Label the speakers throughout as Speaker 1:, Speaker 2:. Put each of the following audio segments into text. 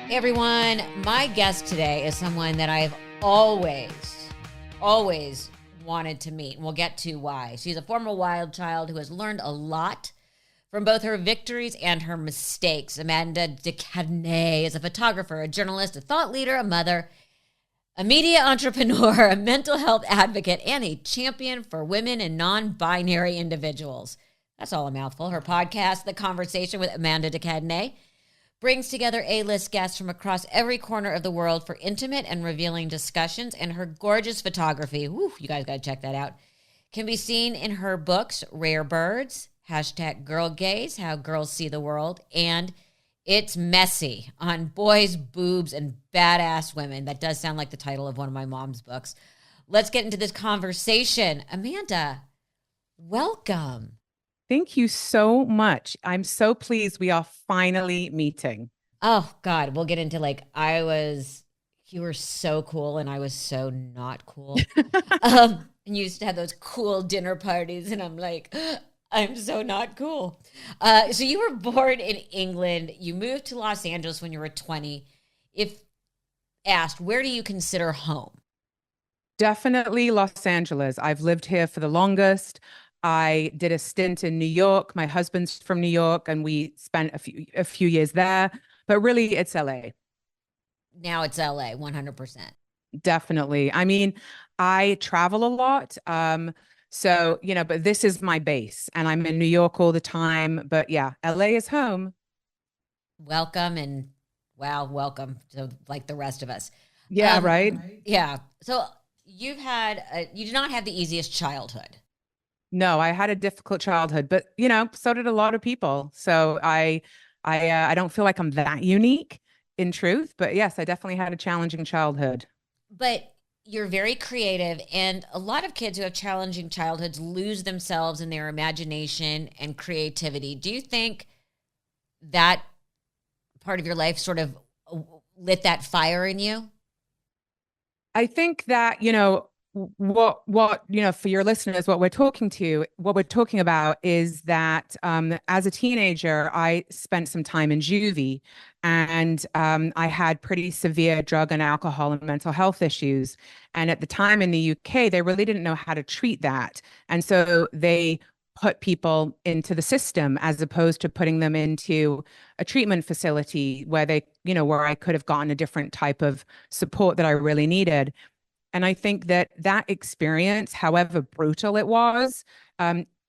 Speaker 1: Hey everyone, my guest today is someone that I've always wanted to meet, and we'll get to why. She's a former wild child who has learned a lot from both her victories and her mistakes. Amanda De Cadenet is a photographer, a journalist, a thought leader, a mother, a media entrepreneur, a mental health advocate, and a champion for women and non-binary individuals. That's all a mouthful. Her podcast, The Conversation with Amanda De Cadenet, brings together A-list guests from across every corner of the world for intimate and revealing discussions, and her gorgeous photography, you guys got to check that out, can be seen in her books, Rare Birds, #Girlgaze, How Girls See the World, and It's Messy, on boys, boobs, and badass women. That does sound like the title of one of my mom's books. Let's get into this conversation. Amanda, welcome.
Speaker 2: Thank you so much. I'm so pleased we are finally meeting.
Speaker 1: Oh, God. We'll get into you were so cool and I was so not cool. And you used to have those cool dinner parties and I'm like, I'm so not cool. So you were born in England. You moved to Los Angeles when you were 20. If asked, where do you consider home?
Speaker 2: Definitely Los Angeles. I've lived here for the longest. I did a stint in New York. My husband's from New York, and we spent a few years there. But really, it's LA.
Speaker 1: Now it's LA, 100%.
Speaker 2: Definitely. I mean, I travel a lot. But this is my base, and I'm in New York all the time. But yeah, LA is home.
Speaker 1: Welcome, and welcome to like the rest of us.
Speaker 2: Yeah, right?
Speaker 1: Yeah. So you did not have the easiest childhood.
Speaker 2: No, I had a difficult childhood, but so did a lot of people. So I don't feel like I'm that unique in truth, but yes, I definitely had a challenging childhood.
Speaker 1: But you're very creative, and a lot of kids who have challenging childhoods lose themselves in their imagination and creativity. Do you think that part of your life sort of lit that fire in you?
Speaker 2: I think that, what for your listeners, what we're talking about is that as a teenager I spent some time in juvie, and I had pretty severe drug and alcohol and mental health issues, and at the time in the UK they really didn't know how to treat that, and so they put people into the system as opposed to putting them into a treatment facility where where I could have gotten a different type of support that I really needed. And I think that experience, however brutal it was,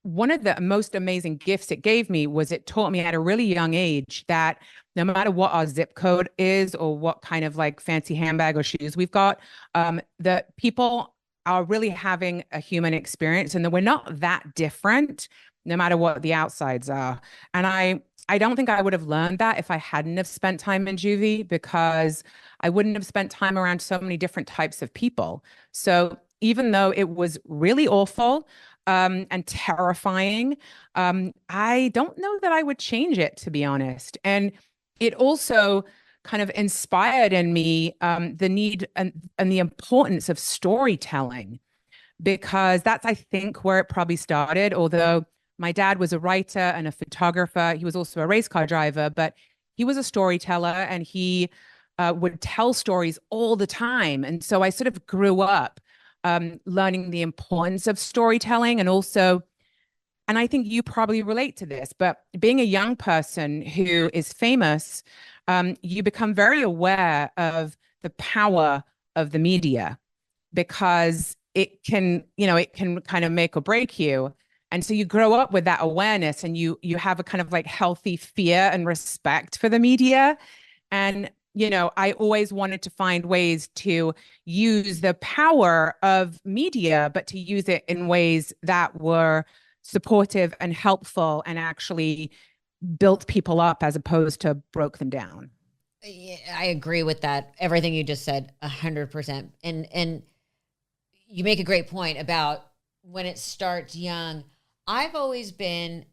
Speaker 2: one of the most amazing gifts it gave me was it taught me at a really young age that no matter what our zip code is or what kind of like fancy handbag or shoes we've got, that people are really having a human experience, and that we're not that different no matter what the outsides are. And I don't think I would have learned that if I hadn't have spent time in juvie, because I wouldn't have spent time around so many different types of people. So even though it was really awful and terrifying, I don't know that I would change it, to be honest. And it also kind of inspired in me the need and the importance of storytelling, because that's, I think, where it probably started. Although my dad was a writer and a photographer, he was also a race car driver, but he was a storyteller, and he would tell stories all the time. And so I sort of grew up learning the importance of storytelling, and I think you probably relate to this, but being a young person who is famous, you become very aware of the power of the media, because it can kind of make or break you. And so you grow up with that awareness, and you have a kind of like healthy fear and respect for the media. And I always wanted to find ways to use the power of media, but to use it in ways that were supportive and helpful and actually built people up as opposed to broke them down.
Speaker 1: Yeah, I agree with that. Everything you just said, 100%. And you make a great point about when it starts young. I've always been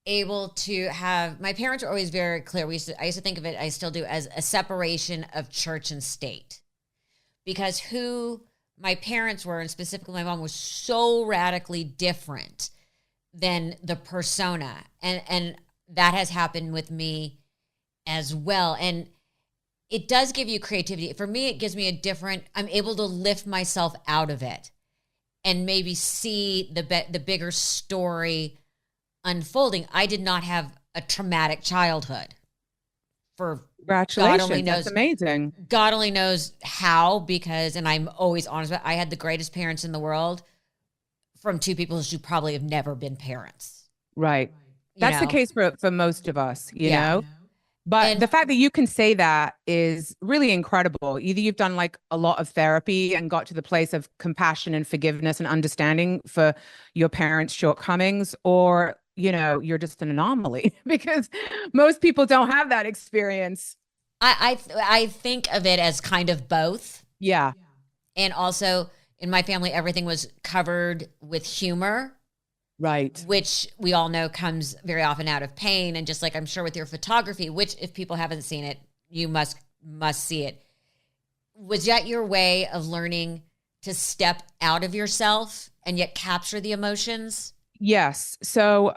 Speaker 1: able to have, my parents are always very clear. I used to think of it, I still do, as a separation of church and state, because who my parents were, and specifically my mom, was so radically different than the persona. And that has happened with me as well. And it does give you creativity. For me, it gives me a different, I'm able to lift myself out of it and maybe see the bigger story unfolding. I did not have a traumatic childhood for God only
Speaker 2: Congratulations. That's
Speaker 1: knows.
Speaker 2: amazing.
Speaker 1: God only knows how, because, and I'm always honest about it, I had the greatest parents in the world from two people who probably have never been parents.
Speaker 2: Right.
Speaker 1: You
Speaker 2: That's the
Speaker 1: know?
Speaker 2: case for most of us, you
Speaker 1: Yeah.
Speaker 2: know? But
Speaker 1: And
Speaker 2: the fact that you can say that is really incredible. Either you've done like a lot of therapy and got to the place of compassion and forgiveness and understanding for your parents' shortcomings, or, you know, you're just an anomaly because most people don't have that experience.
Speaker 1: I think of it as kind of both.
Speaker 2: Yeah,
Speaker 1: And also in my family, everything was covered with humor,
Speaker 2: right.
Speaker 1: which we all know comes very often out of pain. And just like I'm sure with your photography, which if people haven't seen it, you must see it. Was that your way of learning to step out of yourself and yet capture the emotions?
Speaker 2: Yes. So,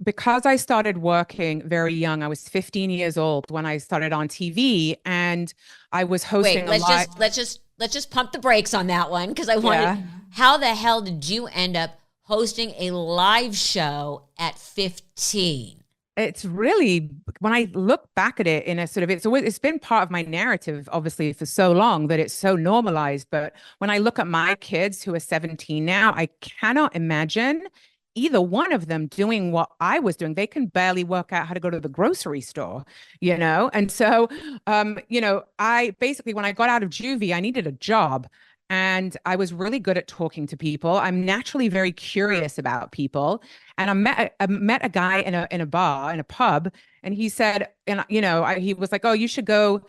Speaker 2: because I started working very young, I was 15 years old when I started on TV, and I was
Speaker 1: Wait,
Speaker 2: hosting a live.
Speaker 1: let's just pump the brakes on that one because I wanted.
Speaker 2: Yeah.
Speaker 1: How the hell did you end up hosting a live show at 15?
Speaker 2: It's really, when I look back at it in a sort of, it's been part of my narrative, obviously, for so long that it's so normalized. But when I look at my kids who are 17 now, I cannot imagine either one of them doing what I was doing. They can barely work out how to go to the grocery store, you know? And so, I basically, when I got out of juvie, I needed a job. And I was really good at talking to people. I'm naturally very curious about people. And I met a guy in a bar, in a pub, and he said, and he was like, "Oh, you should go.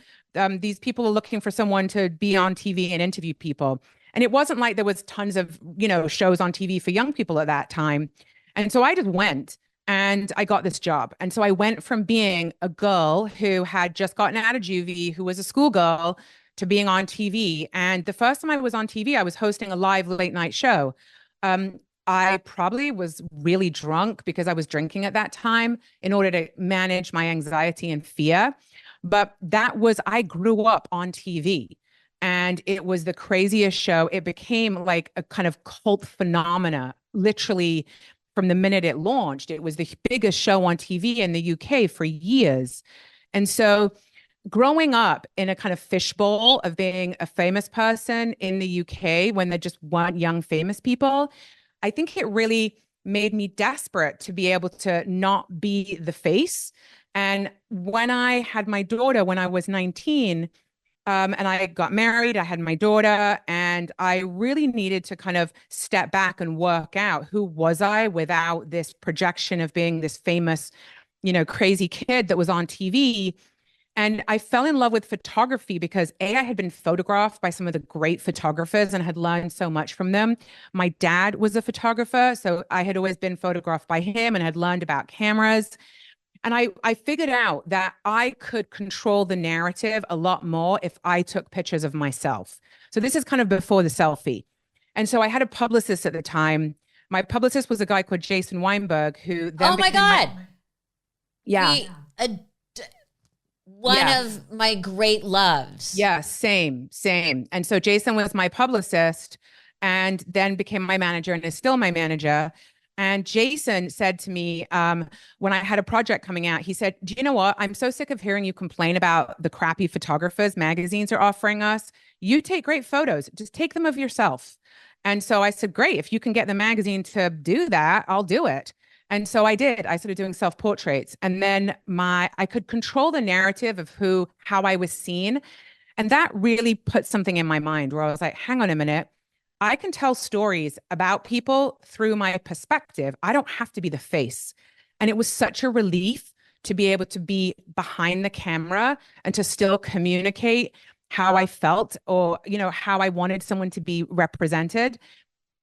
Speaker 2: These people are looking for someone to be on TV and interview people." And it wasn't like there was tons of, shows on TV for young people at that time. And so I just went and I got this job. And so I went from being a girl who had just gotten out of juvie, who was a schoolgirl, to being on TV. And the first time I was on TV, I was hosting a live late night show. I probably was really drunk because I was drinking at that time in order to manage my anxiety and fear. But I grew up on TV, and it was the craziest show. It became like a kind of cult phenomena, literally from the minute it launched. It was the biggest show on TV in the UK for years. And so growing up in a kind of fishbowl of being a famous person in the UK when there just weren't young famous people, I think it really made me desperate to be able to not be the face. And when I had my daughter when I was 19, and I got married, I had my daughter, and I really needed to kind of step back and work out who was I without this projection of being this famous, crazy kid that was on TV. And I fell in love with photography because I had been photographed by some of the great photographers and had learned so much from them. My dad was a photographer, so I had always been photographed by him and had learned about cameras. And I figured out that I could control the narrative a lot more if I took pictures of myself. So this is kind of before the selfie. And so I had a publicist at the time. My publicist was a guy called Jason Weinberg, who then
Speaker 1: Oh my God.
Speaker 2: yeah.
Speaker 1: One
Speaker 2: Yeah.
Speaker 1: of my great loves.
Speaker 2: Yeah, same. And so Jason was my publicist and then became my manager and is still my manager. And Jason said to me, when I had a project coming out, he said, "Do you know what? I'm so sick of hearing you complain about the crappy photographers magazines are offering us. You take great photos. Just take them of yourself." And so I said, "Great. If you can get the magazine to do that, I'll do it." And so I did. I started doing self-portraits. And then I could control the narrative of how I was seen. And that really put something in my mind where I was like, hang on a minute. I can tell stories about people through my perspective. I don't have to be the face. And it was such a relief to be able to be behind the camera and to still communicate how I felt, or, how I wanted someone to be represented.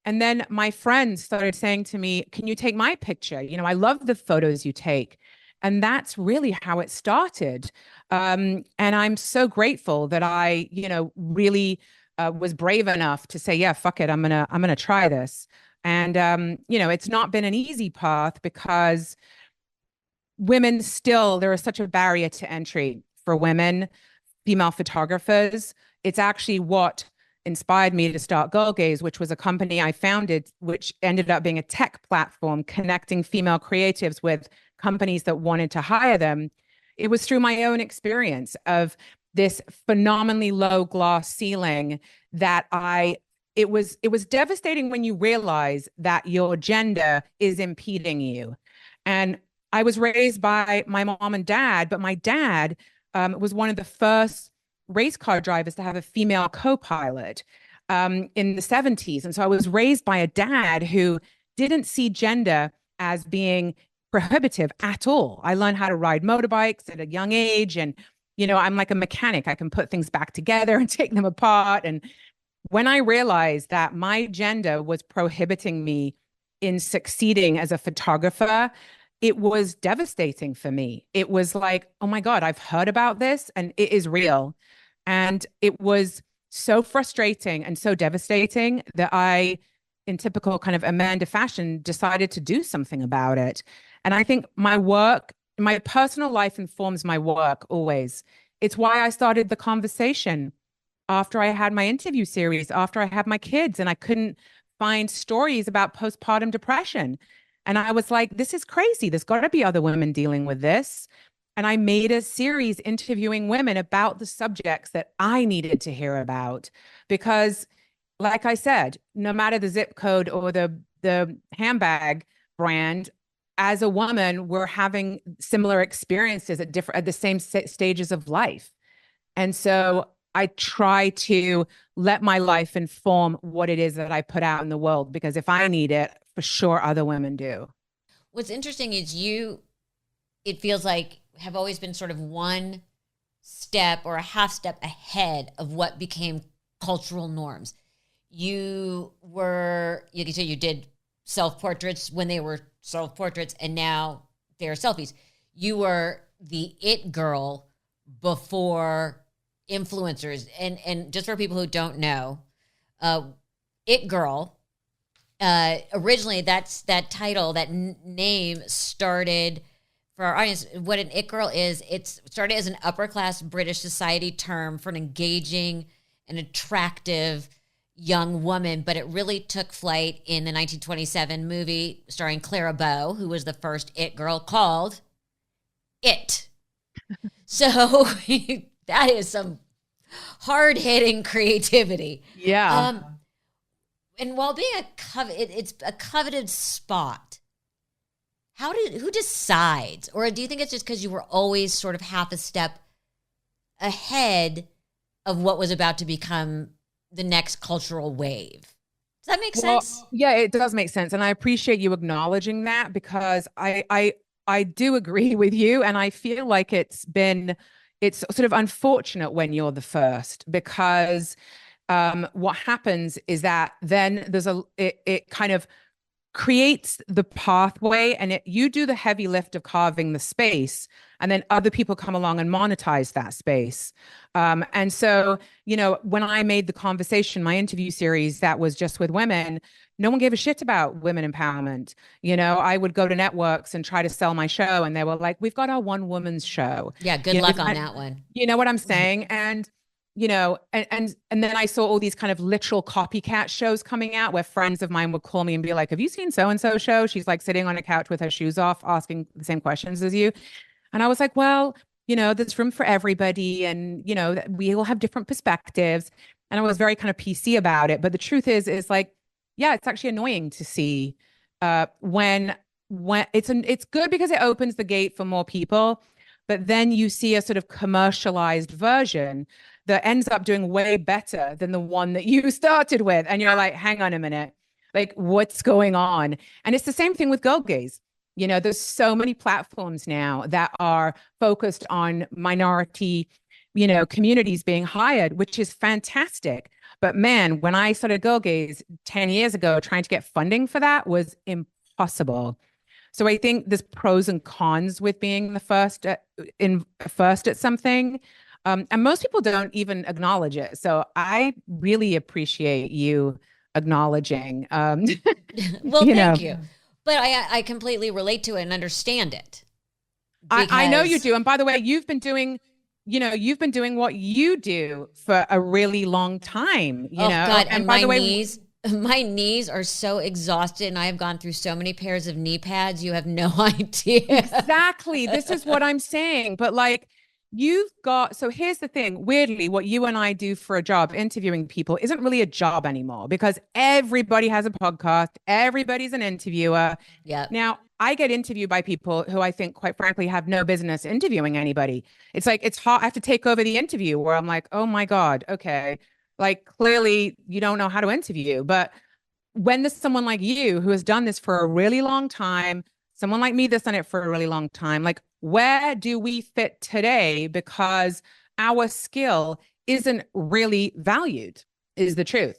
Speaker 2: And then my friends started saying to me, "Can you take my picture? I love the photos you take." And that's really how it started. And I'm so grateful that I, really was brave enough to say, "Yeah, fuck it. I'm gonna try this." And it's not been an easy path because there is such a barrier to entry for women female photographers. It's actually what inspired me to start Girlgaze, which was a company I founded, which ended up being a tech platform connecting female creatives with companies that wanted to hire them. It was through my own experience of this phenomenally low glass ceiling that it was devastating when you realize that your gender is impeding you. And I was raised by my mom and dad, but my dad was one of the first race car drivers to have a female co-pilot in the 70s. And so I was raised by a dad who didn't see gender as being prohibitive at all. I learned how to ride motorbikes at a young age. And, I'm like a mechanic. I can put things back together and take them apart. And when I realized that my gender was prohibiting me in succeeding as a photographer, it was devastating for me. It was like, oh my God, I've heard about this and it is real. And it was so frustrating and so devastating that I, in typical kind of Amanda fashion, decided to do something about it. And I think my work, my personal life informs my work always. It's why I started the conversation after I had my interview series, after I had my kids, and I couldn't find stories about postpartum depression. And I was like, this is crazy. There's got to be other women dealing with this. And I made a series interviewing women about the subjects that I needed to hear about. Because, like I said, no matter the zip code or the handbag brand, as a woman, we're having similar experiences at the same stages of life. And so I try to let my life inform what it is that I put out in the world, because if I need it, for sure other women do.
Speaker 1: What's interesting is it feels like, have always been sort of one step or a half step ahead of what became cultural norms. You said you did self-portraits when they were self-portraits, and now they're selfies. You were the it girl before influencers. And just for people who don't know, it girl, originally that title, that name started, for our audience, what an it girl is, it started as an upper class British society term for an engaging and attractive young woman, but it really took flight in the 1927 movie starring Clara Bow, who was the first it girl, called It. So that is some hard-hitting creativity.
Speaker 2: Yeah.
Speaker 1: And while being it's a coveted spot, who decides? Or do you think it's just because you were always sort of half a step ahead of what was about to become the next cultural wave? Does that make sense?
Speaker 2: Yeah, it does make sense. And I appreciate you acknowledging that, because I do agree with you. And I feel like it's sort of unfortunate when you're the first, because what happens is that then it kind of creates the pathway, and you do the heavy lift of carving the space, and then other people come along and monetize that space. And so, when I made the conversation, my interview series that was just with women, no one gave a shit about women empowerment. I would go to networks and try to sell my show, and they were like, we've got our one woman's show.
Speaker 1: Yeah, good luck on that one.
Speaker 2: You know what I'm saying? And and then I saw all these kind of literal copycat shows coming out where friends of mine would call me and be like, have you seen so-and-so show? She's like sitting on a couch with her shoes off, asking the same questions as you. And I was like, well, there's room for everybody. And, we all have different perspectives. And I was very kind of PC about it. But the truth is like, yeah, it's actually annoying to see when it's good because it opens the gate for more people. But then you see a sort of commercialized version that ends up doing way better than the one that you started with. And you're like, hang on a minute, like what's going on? And it's the same thing with Girlgaze. There's so many platforms now that are focused on minority, communities being hired, which is fantastic. But man, when I started Girlgaze 10 years ago, trying to get funding for that was impossible. So I think there's pros and cons with being the first at something. And most people don't even acknowledge it. So I really appreciate you acknowledging.
Speaker 1: Well, thank you. But I completely relate to it and understand it.
Speaker 2: I know you do. And by the way, you've been doing you've been doing what you do for a really long time,
Speaker 1: Oh God,
Speaker 2: and
Speaker 1: and
Speaker 2: by
Speaker 1: my
Speaker 2: the way,
Speaker 1: knees, my knees are so exhausted, and I have gone through so many pairs of knee pads. You have no idea.
Speaker 2: exactly. This is what I'm saying. But like, so here's the thing. Weirdly, what you and I do for a job, interviewing people, isn't really a job anymore because everybody has a podcast, everybody's an interviewer.
Speaker 1: Yep.
Speaker 2: Now, I get interviewed by people who I think, quite frankly, have no business interviewing anybody. It's like, it's hard. I have to take over the interview where I'm like, oh my God, okay. Like, clearly, you don't know how to interview. But when there's someone like you who has done this for a really long time, someone like me that's done it for a really long time, like where do we fit today? Because our skill isn't really valued, is the truth.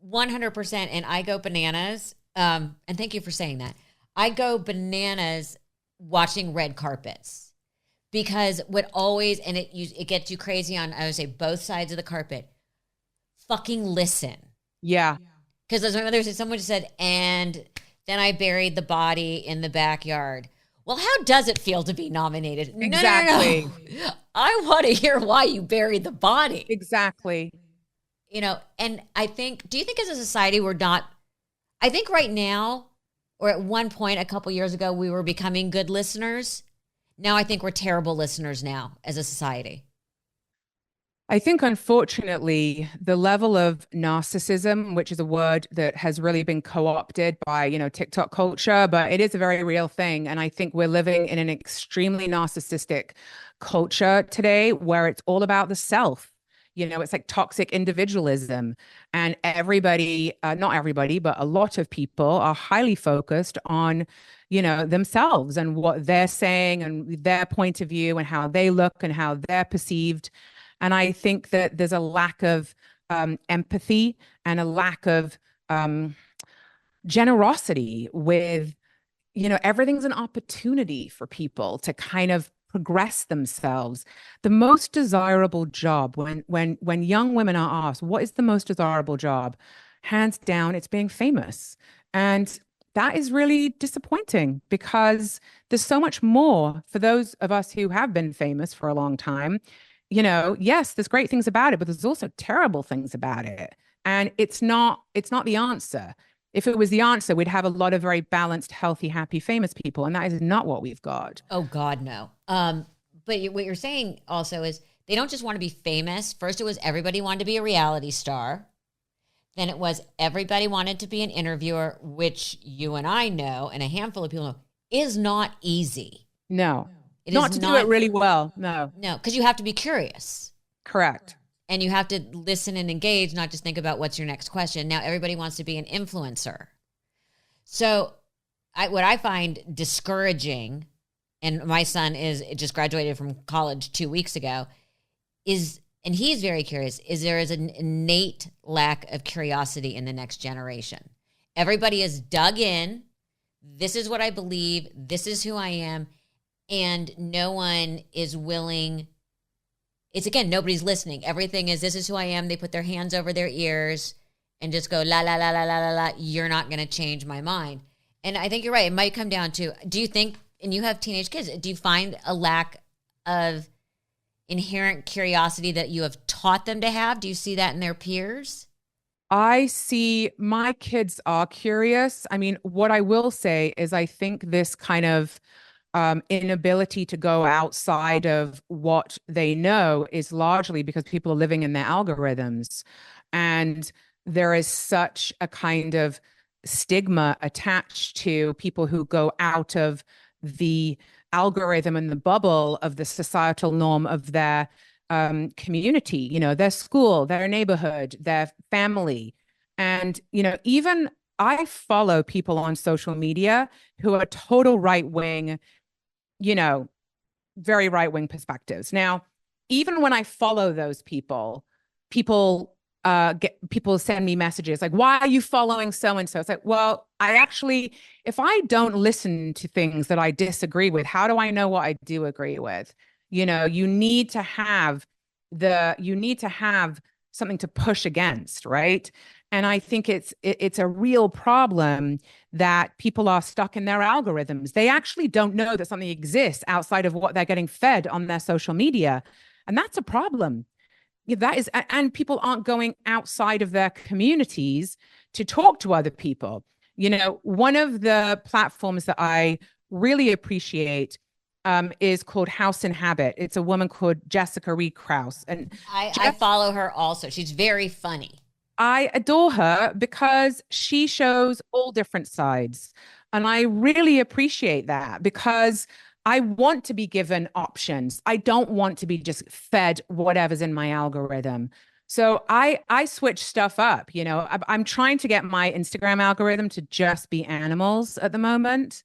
Speaker 1: 100%. And I go bananas. And thank you for saying that. I go bananas watching red carpets because what always, and it gets you crazy on, I would say, both sides of the carpet. Fucking listen.
Speaker 2: Yeah.
Speaker 1: Because there's someone just said, and then I buried the body in the backyard. Well, how does it feel to be nominated?
Speaker 2: Exactly.
Speaker 1: No. I want to hear why you buried the body.
Speaker 2: Exactly.
Speaker 1: And I think, do you think as a society I think right now, or at one point a couple years ago, we were becoming good listeners. Now I think we're terrible listeners now as a society.
Speaker 2: I think, unfortunately, the level of narcissism, which is a word that has really been co-opted by, TikTok culture, but it is a very real thing. And I think we're living in an extremely narcissistic culture today where it's all about the self. It's like toxic individualism. And everybody, not everybody, but a lot of people are highly focused on, themselves and what they're saying and their point of view and how they look and how they're perceived. And I think that there's a lack of empathy and a lack of generosity with, everything's an opportunity for people to kind of progress themselves. The most desirable job, when young women are asked, what is the most desirable job? Hands down, it's being famous. And that is really disappointing because there's so much more for those of us who have been famous for a long time. Yes, there's great things about it, but there's also terrible things about it. And it's not the answer. If it was the answer, we'd have a lot of very balanced, healthy, happy, famous people. And that is not what we've got.
Speaker 1: Oh God, no. But what you're saying also is they don't just want to be famous. First, it was everybody wanted to be a reality star. Then it was everybody wanted to be an interviewer, which you and I know, and a handful of people know, is not easy.
Speaker 2: No. Not to do it really well. No.
Speaker 1: No, because you have to be curious.
Speaker 2: Correct.
Speaker 1: And you have to listen and engage, not just think about what's your next question. Now everybody wants to be an influencer. So what I find discouraging, and my son just graduated from college 2 weeks ago, and he's very curious, there is an innate lack of curiosity in the next generation. Everybody is dug in. This is what I believe. This is who I am. And no one is willing. It's again, nobody's listening. Everything is, this is who I am. They put their hands over their ears and just go, la, la, la, la, la, la, la. You're not going to change my mind. And I think you're right. It might come down to, do you think, and you have teenage kids, do you find a lack of inherent curiosity that you have taught them to have? Do you see that in their peers?
Speaker 2: I see my kids are curious. I mean, what I will say is I think this kind of inability to go outside of what they know is largely because people are living in their algorithms. And there is such a kind of stigma attached to people who go out of the algorithm and the bubble of the societal norm of their community, their school, their neighborhood, their family. And, even I follow people on social media who are total right wing, very right wing perspectives. Now, even when I follow those people send me messages like, why are you following so and so? It's like, well, if I don't listen to things that I disagree with, how do I know what I do agree with? You need to have something to push against, right? And I think it's a real problem that people are stuck in their algorithms. They actually don't know that something exists outside of what they're getting fed on their social media. And that's a problem. That is, and people aren't going outside of their communities to talk to other people. One of the platforms that I really appreciate is called House and Habit. It's a woman called Jessica Reed Krause. And
Speaker 1: I follow her also. She's very funny.
Speaker 2: I adore her because she shows all different sides. And I really appreciate that because I want to be given options. I don't want to be just fed whatever's in my algorithm. So I switch stuff up. I'm trying to get my Instagram algorithm to just be animals at the moment.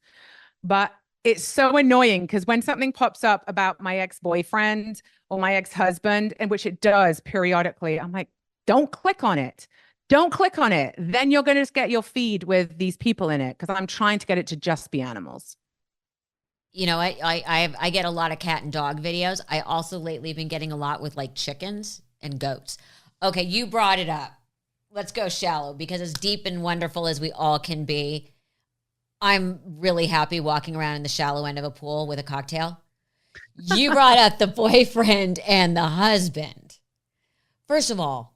Speaker 2: But it's so annoying because when something pops up about my ex-boyfriend or my ex-husband, and which it does periodically, I'm like, don't click on it. Don't click on it. Then you're going to just get your feed with these people in it because I'm trying to get it to just be animals.
Speaker 1: I get a lot of cat and dog videos. I also lately been getting a lot with like chickens and goats. Okay, you brought it up. Let's go shallow because as deep and wonderful as we all can be, I'm really happy walking around in the shallow end of a pool with a cocktail. You brought up the boyfriend and the husband. First of all,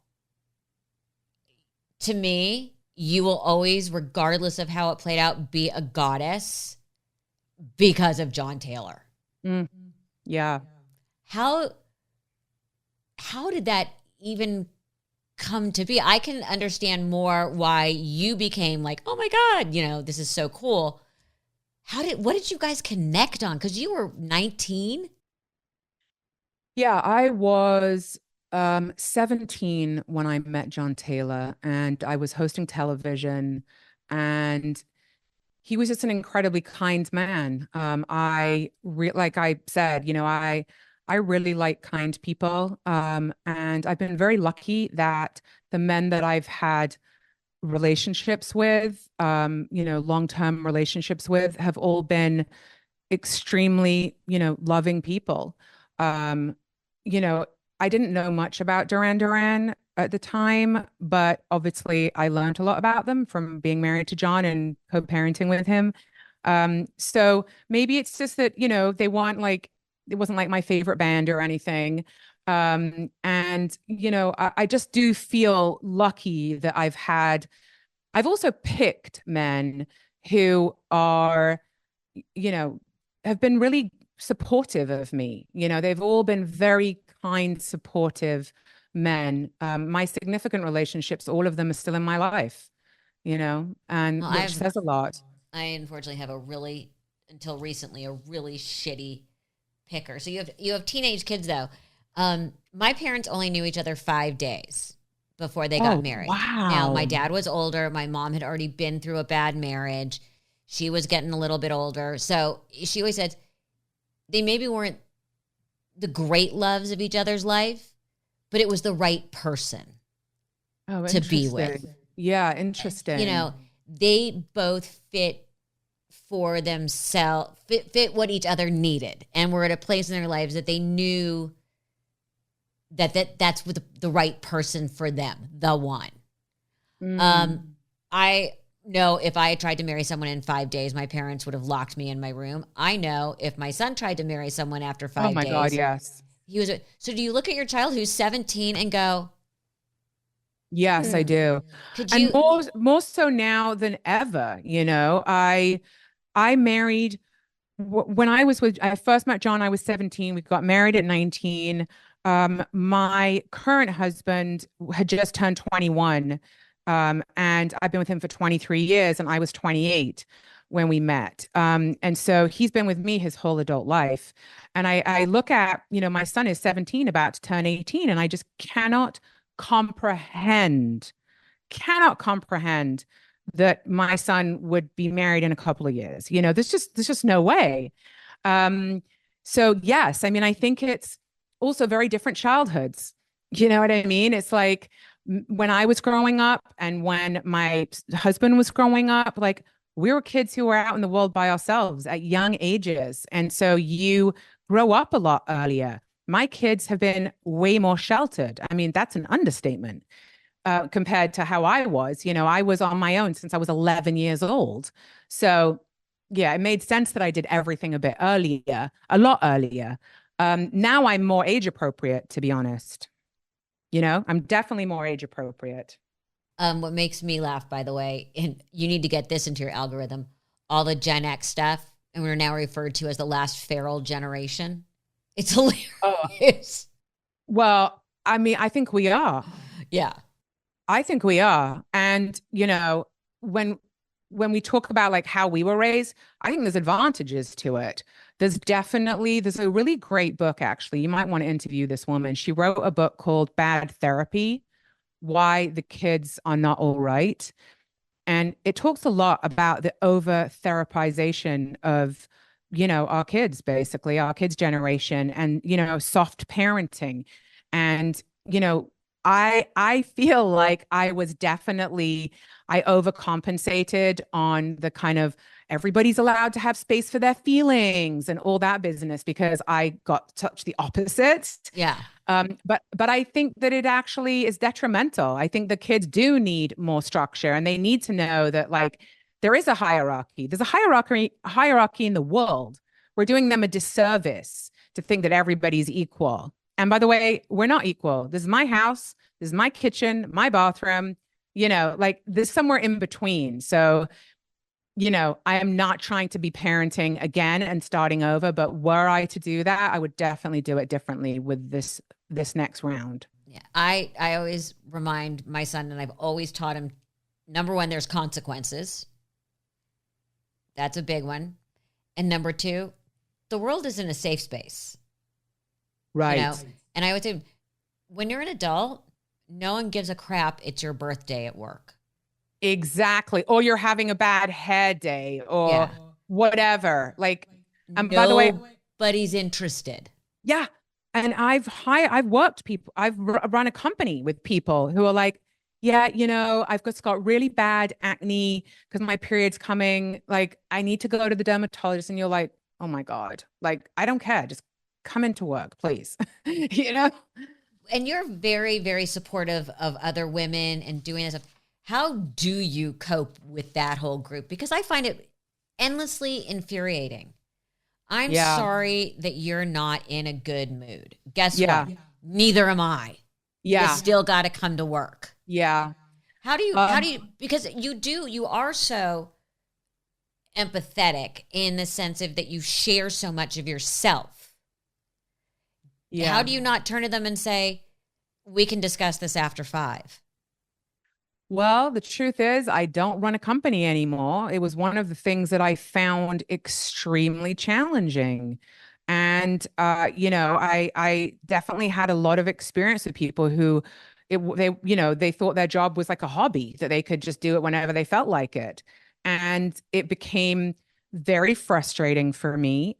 Speaker 1: to me, you will always, regardless of how it played out, be a goddess because of John Taylor.
Speaker 2: Yeah.
Speaker 1: How did that even come to be? I can understand more why you became like, oh my God, this is so cool. What did you guys connect on? Because you were 19.
Speaker 2: Yeah, I was 17 when I met John Taylor, and I was hosting television, and he was just an incredibly kind man. Like I said, I really like kind people. And I've been very lucky that the men that I've had relationships with, long-term relationships with, have all been extremely, loving people. Um, I didn't know much about Duran Duran at the time, but obviously I learned a lot about them from being married to John and co-parenting with him. So maybe it's just that, they want like, it wasn't like my favorite band or anything. And, I just do feel lucky that I've also picked men who are, have been really supportive of me. They've all been very kind, supportive men. My significant relationships, all of them are still in my life, and
Speaker 1: Well,
Speaker 2: which says a lot.
Speaker 1: I unfortunately have until recently, a really shitty picker. So you have teenage kids though. My parents only knew each other 5 days before they got married.
Speaker 2: Wow.
Speaker 1: Now, my dad was older. My mom had already been through a bad marriage. She was getting a little bit older. So she always said they maybe weren't the great loves of each other's life, but it was the right person to be with.
Speaker 2: Yeah, interesting.
Speaker 1: They both fit for themselves, fit what each other needed, and were at a place in their lives that they knew that's what the right person for them, the one. I know if I had tried to marry someone in 5 days, my parents would have locked me in my room. I know if my son tried to marry someone after 5 days.
Speaker 2: Oh my God, yes.
Speaker 1: So do you look at your child who's 17 and go,
Speaker 2: yes, I do. And more so now than ever, I married when I first met John, I was 17. We got married at 19. My current husband had just turned 21. And I've been with him for 23 years, and I was 28 when we met. And so he's been with me his whole adult life. And I look at, my son is 17, about to turn 18, and I just cannot comprehend that my son would be married in a couple of years. There's just no way. So yes, I mean, I think it's also very different childhoods. You know what I mean? It's like when I was growing up and when my husband was growing up, like we were kids who were out in the world by ourselves at young ages. And so you grow up a lot earlier. My kids have been way more sheltered. I mean, that's an understatement. Compared to how I was, I was on my own since I was 11 years old. So yeah, it made sense that I did everything a lot earlier. Now I'm more age appropriate, to be honest. I'm definitely more age appropriate.
Speaker 1: What makes me laugh, by the way, and you need to get this into your algorithm, all the Gen X stuff, and we're now referred to as the last feral generation. It's hilarious.
Speaker 2: Well, I mean, I think we are.
Speaker 1: Yeah.
Speaker 2: I think we are. And, when we talk about like how we were raised, I think there's advantages to it. There's a really great book, actually. You might want to interview this woman. She wrote a book called Bad Therapy: Why the Kids Are Not All Right. And it talks a lot about the over therapization of, our kids, basically, our kids' generation, and, soft parenting. And, I feel like I overcompensated on the kind of everybody's allowed to have space for their feelings and all that business, because I got such the opposite.
Speaker 1: Yeah.
Speaker 2: But I think that it actually is detrimental. I think the kids do need more structure, and they need to know that like there is a hierarchy. There's a hierarchy in the world. We're doing them a disservice to think that everybody's equal. And by the way, we're not equal. This is my house. This is my kitchen, my bathroom, like there's somewhere in between. So, I am not trying to be parenting again and starting over, but were I to do that, I would definitely do it differently with this next round.
Speaker 1: Yeah. I always remind my son, and I've always taught him, number one, there's consequences. That's a big one. And number two, the world isn't a safe space.
Speaker 2: Right.
Speaker 1: And I would say, when you're an adult, no one gives a crap. It's your birthday at work.
Speaker 2: Exactly. Or you're having a bad hair day or whatever. Like, by the way,
Speaker 1: nobody's interested.
Speaker 2: Yeah. And I've run a company with people who are like, yeah, I've just got really bad acne because my period's coming. Like, I need to go to the dermatologist. And you're like, oh my God, like, I don't care. Just come into work, please.
Speaker 1: And you're very, very supportive of other women and doing this stuff. How do you cope with that whole group? Because I find it endlessly infuriating. I'm sorry that you're not in a good mood. Guess what? Neither am I. Yeah. You still got to come to work.
Speaker 2: Yeah.
Speaker 1: How do you, because you are so empathetic in the sense of that you share so much of yourself. Yeah. How do you not turn to them and say, we can discuss this after 5?
Speaker 2: Well, the truth is, I don't run a company anymore. It was one of the things that I found extremely challenging. And, I definitely had a lot of experience with people who they thought their job was like a hobby, that they could just do it whenever they felt like it. And it became very frustrating for me,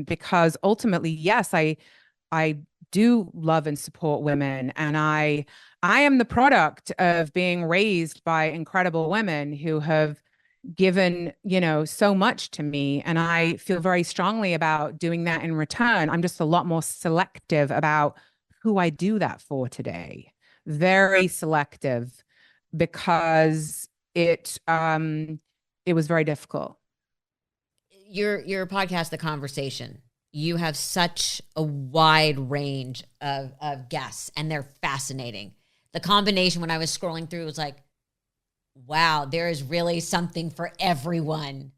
Speaker 2: because ultimately, yes, I do love and support women, and I am the product of being raised by incredible women who have given, so much to me, and I feel very strongly about doing that in return. I'm just a lot more selective about who I do that for today. Very selective, because it was very difficult.
Speaker 1: Your podcast, The Conversation, you have such a wide range of guests, and they're fascinating. The combination, when I was scrolling through, was like, wow, there is really something for everyone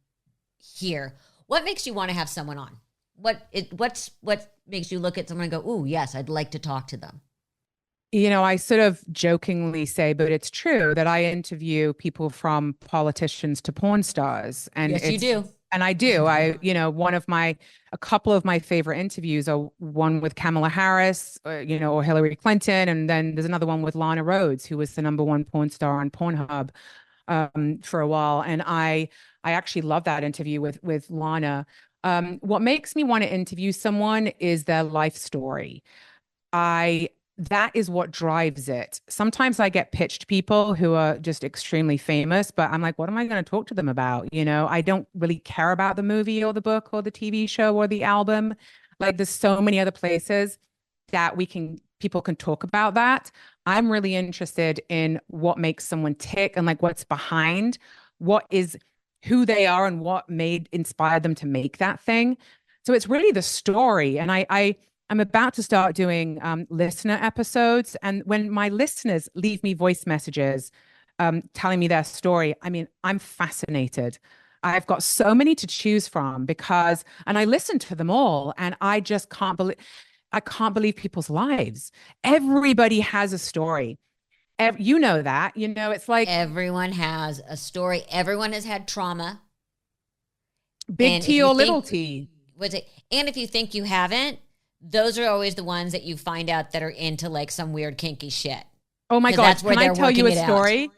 Speaker 1: here. What makes you want to have someone on? What makes you look at someone and go, ooh, yes, I'd like to talk to them?
Speaker 2: I sort of jokingly say, but it's true, that I interview people from politicians to porn stars. And
Speaker 1: yes, you do.
Speaker 2: And I do. A couple of my favorite interviews are one with Kamala Harris, or Hillary Clinton. And then there's another one with Lana Rhoades, who was the #1 porn star on Pornhub for a while. And I actually love that interview with Lana. What makes me want to interview someone is their life story. That is what drives it. Sometimes I get pitched people who are just extremely famous, but I'm like, what am I going to talk to them about? I don't really care about the movie or the book or the TV show or the album. Like, there's so many other places that people can talk about that. I'm really interested in what makes someone tick, and like what's behind, what is who they are and what inspired them to make that thing. So it's really the story. And I I'm about to start doing listener episodes. And when my listeners leave me voice messages telling me their story, I mean, I'm fascinated. I've got so many to choose from because, and I listen to them all, and I can't believe people's lives. Everybody has a story. You know that, it's like
Speaker 1: Everyone has a story. Everyone has had trauma.
Speaker 2: big
Speaker 1: And if
Speaker 2: T
Speaker 1: you
Speaker 2: or
Speaker 1: think,
Speaker 2: little T.
Speaker 1: and if you think you haven't, those are always the ones that you find out that are into like some weird kinky shit.
Speaker 2: Oh my
Speaker 1: 'Cause
Speaker 2: God.
Speaker 1: that's where
Speaker 2: Can I
Speaker 1: they're
Speaker 2: tell you
Speaker 1: working
Speaker 2: a
Speaker 1: it out.
Speaker 2: story?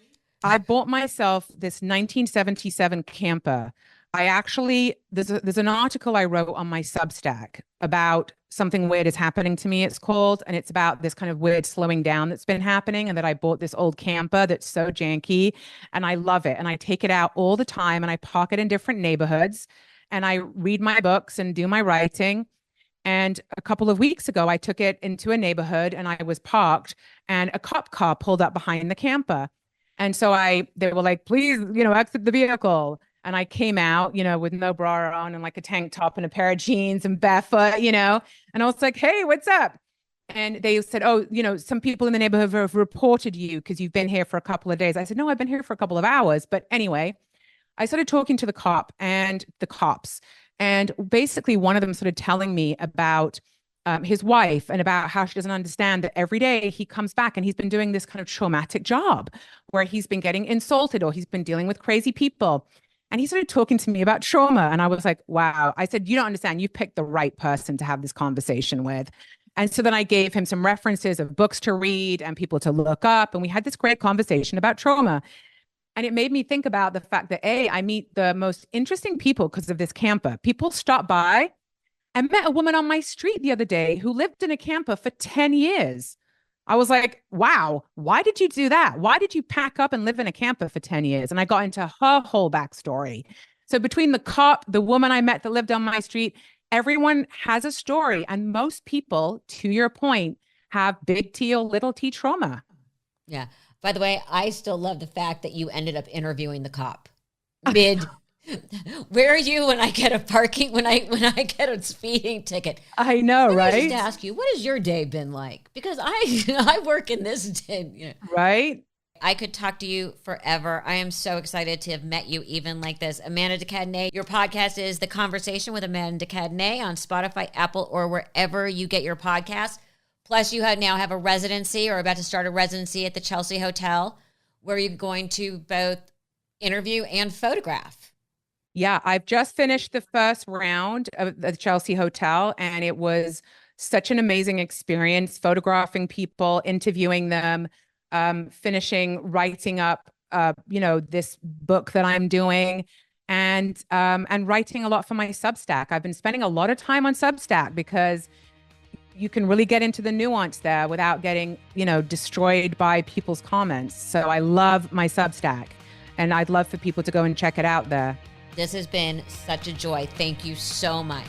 Speaker 2: I bought myself this 1977 camper. There's an article I wrote on my Substack about something weird is happening to me, it's called, and it's about this kind of weird slowing down that's been happening, and that I bought this old camper that's so janky, and I love it, and I take it out all the time, and I park it in different neighborhoods, and I read my books and do my writing. And a couple of weeks ago, I took it into a neighborhood and I was parked, and a cop car pulled up behind the camper. And so they were like, please, exit the vehicle. And I came out, with no bra on and like a tank top and a pair of jeans and barefoot, and I was like, hey, what's up? And they said, oh, some people in the neighborhood have reported you because you've been here for a couple of days. I said, no, I've been here for a couple of hours. But anyway, I started talking to the cops. And basically, one of them started telling me about his wife and about how she doesn't understand that every day he comes back and he's been doing this kind of traumatic job where he's been getting insulted or he's been dealing with crazy people. And he started talking to me about trauma. And I was like, wow. I said, you don't understand. You picked the right person to have this conversation with. And so then I gave him some references of books to read and people to look up. And we had this great conversation about trauma. And it made me think about the fact that I meet the most interesting people because of this camper. People stop by. I met a woman on my street the other day who lived in a camper for 10 years. I was like, wow, why did you do that? Why did you pack up and live in a camper for 10 years? And I got into her whole backstory. So between the cop, the woman I met that lived on my street, everyone has a story. And most people, to your point, have big T or little T trauma.
Speaker 1: Yeah. By the way, I still love the fact that you ended up interviewing the cop mid. Where are you when I get when I get a speeding ticket?
Speaker 2: I know, right?
Speaker 1: I just ask you, what has your day been like? Because I work in this day,
Speaker 2: right?
Speaker 1: I could talk to you forever. I am so excited to have met you even like this. Amanda De Cadenet, your podcast is The Conversation with Amanda De Cadenet on Spotify, Apple, or wherever you get your podcasts. Plus, you now have a residency or about to start a residency at the Chelsea Hotel where you're going to both interview and photograph.
Speaker 2: Yeah, I've just finished the first round of the Chelsea Hotel, and it was such an amazing experience photographing people, interviewing them, finishing writing up, this book that I'm doing, and writing a lot for my Substack. I've been spending a lot of time on Substack because you can really get into the nuance there without getting, destroyed by people's comments. So I love my Substack, and I'd love for people to go and check it out there.
Speaker 1: This has been such a joy. Thank you so much.